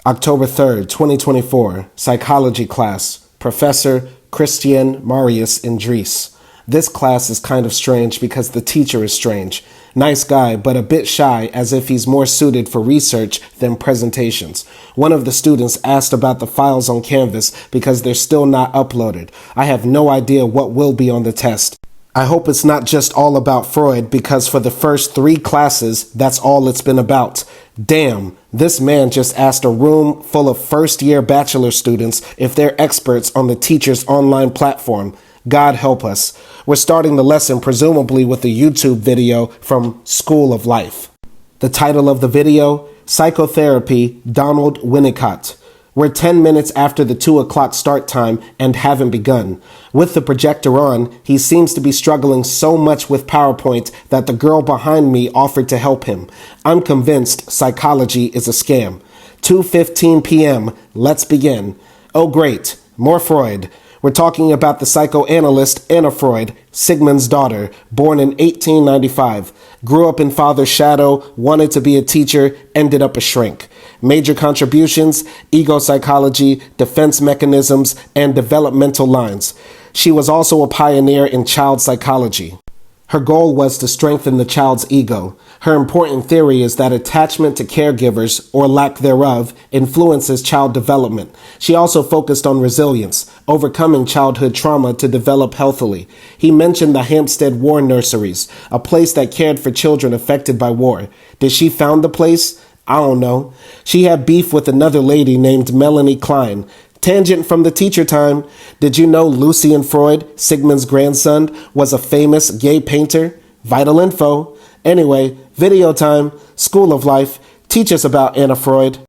October 3rd, 2024, Psychology class, Professor Christian Marius Indris. This class is kind of strange because the teacher is strange. Nice guy, but a bit shy, as if he's more suited for research than presentations. One of the students asked about the files on Canvas because they're still not uploaded. I have no idea what will be on the test. I hope it's not just all about Freud, because for the first 3 classes, that's all it's been about. Damn, this man just asked a room full of first-year bachelor students if they're experts on the teacher's online platform. God help us. We're starting the lesson presumably with a YouTube video from School of Life. The title of the video, Psychotherapy, Donald Winnicott. We're 10 minutes after the 2 o'clock start time and haven't begun. With the projector on, he seems to be struggling so much with PowerPoint that the girl behind me offered to help him. I'm convinced psychology is a scam. 2:15 p.m. Let's begin. Oh great, more Freud. We're talking about the psychoanalyst Anna Freud, Sigmund's daughter, born in 1895. Grew up in father's shadow, wanted to be a teacher, ended up a shrink. Major contributions, ego psychology, defense mechanisms, and developmental lines. She was also a pioneer in child psychology. Her goal was to strengthen the child's ego. Her important theory is that attachment to caregivers, or lack thereof, influences child development. She also focused on resilience, overcoming childhood trauma to develop healthily. He mentioned the Hampstead War Nurseries, a place that cared for children affected by war. Did she found the place? I don't know. She had beef with another lady named Melanie Klein. Tangent from the teacher time. Did you know Lucian Freud, Sigmund's grandson, was a famous gay painter? Vital info. Anyway, video time. School of Life. Teach us about Anna Freud.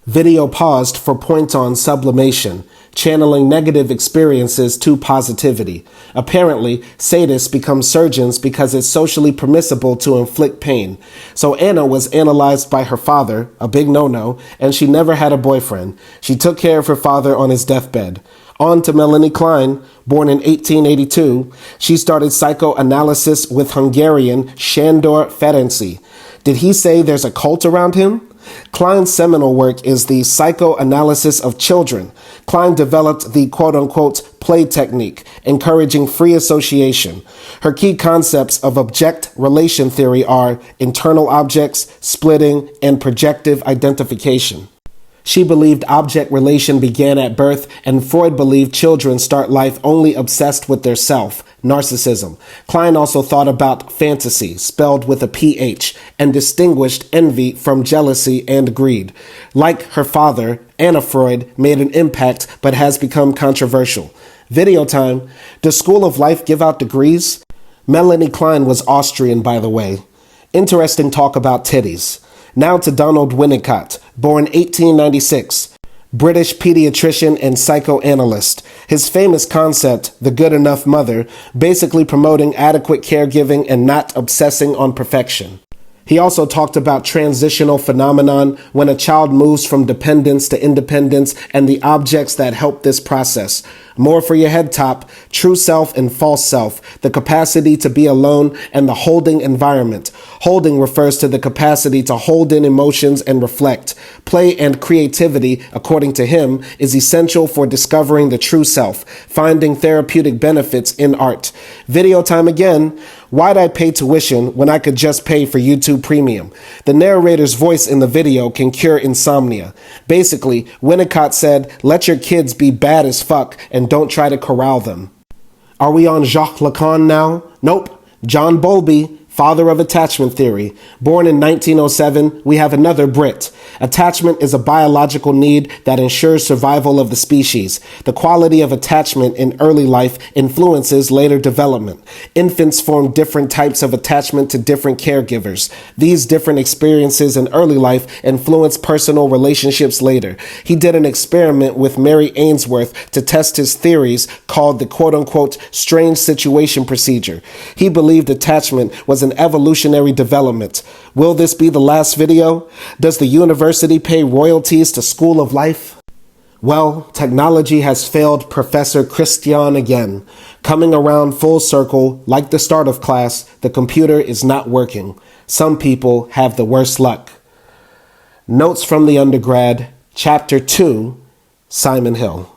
Video paused for point on sublimation, channeling negative experiences to positivity. Apparently, sadists become surgeons because it's socially permissible to inflict pain. So Anna was analyzed by her father, a big no-no, and she never had a boyfriend. She took care of her father on his deathbed. On to Melanie Klein, born in 1882. She started psychoanalysis with Hungarian Sándor Ferenczi. Did he say there's a cult around him? Klein's seminal work is the psychoanalysis of children. Klein developed the quote-unquote play technique, encouraging free association. Her key concepts of object-relation theory are internal objects, splitting, and projective identification. She believed object relation began at birth, and Freud believed children start life only obsessed with their self, narcissism. Klein also thought about fantasy, spelled with a PH, and distinguished envy from jealousy and greed. Like her father, Anna Freud made an impact but has become controversial. Video time. Does School of Life give out degrees? Melanie Klein was Austrian, by the way. Interesting talk about titties. Now to Donald Winnicott, born 1896, British pediatrician and psychoanalyst. His famous concept, the good enough mother, basically promoting adequate caregiving and not obsessing on perfection. He also talked about transitional phenomenon, when a child moves from dependence to independence, and the objects that help this process. More for your head top, true self and false self, the capacity to be alone, and the holding environment. Holding refers to the capacity to hold in emotions and reflect. Play and creativity, according to him, is essential for discovering the true self, finding therapeutic benefits in art. Video time again. Why'd I pay tuition when I could just pay for YouTube Premium? The narrator's voice in the video can cure insomnia. Basically, Winnicott said, let your kids be bad as fuck and don't try to corral them. Are we on Jacques Lacan now? Nope. John Bowlby, father of attachment theory. Born in 1907, we have another Brit. Attachment is a biological need that ensures survival of the species. The quality of attachment in early life influences later development. Infants form different types of attachment to different caregivers. These different experiences in early life influence personal relationships later. He did an experiment with Mary Ainsworth to test his theories called the quote-unquote strange situation procedure. He believed attachment was an evolutionary development. Will this be the last video? Does the university pay royalties to School of Life? Well, technology has failed Professor Christian again. Coming around full circle, like the start of class, the computer is not working. Some people have the worst luck. Notes from the undergrad. Chapter 2, Simon Hill.